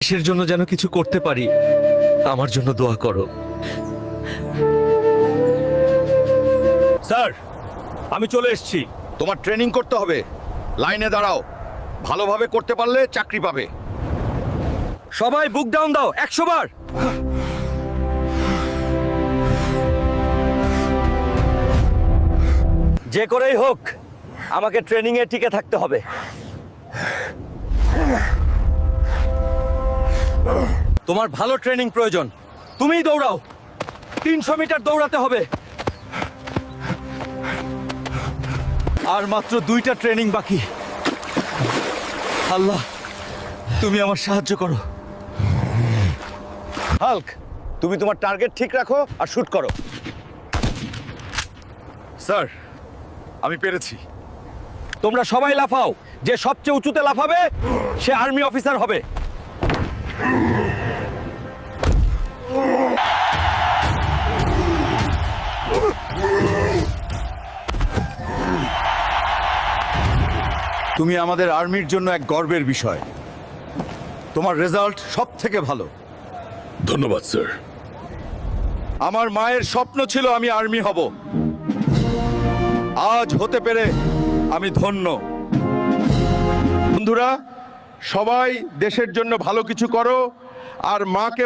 দেশের জন্য যেন কিছু করতে পারি, আমার জন্য দোয়া করো। স্যার, আমি চলে এসেছি। তোমার ট্রেনিং করতে হবে, লাইনে দাঁড়াও, ভালোভাবে করতে পারলে চাকরি পাবে। সবাই বুক ডাউন দাও 100 বার। যে করেই হোক আমাকে ট্রেনিং এ টিকে থাকতে হবে। তোমার ভালো ট্রেনিং প্রয়োজন, তুমিই দৌড়াও। 300 মিটার দৌড়াতে হবে। আর মাত্র 2টা ট্রেনিং বাকি। আল্লাহ, তুমি আমার সাহায্য করো। হাল্ক, তুমি তোমার টার্গেট ঠিক রাখো আর শুট করো। স্যার, আমি পেরেছি। তোমরা সবাই লাফাও, যে সবচেয়ে উঁচুতে লাফাবে সে আর্মি অফিসার হবে। তুমি আমাদের আর্মির জন্য এক গর্বের বিষয়। তোমার রেজাল্ট সব থেকে ভালো। ধন্যবাদ স্যার। আমার মায়ের স্বপ্ন ছিল আমি আর্মি হব, আজ হতে পেরে আমি ধন্য। বন্ধুরা, সবাই দেশের জন্য ভালো কিছু করো আর মাকে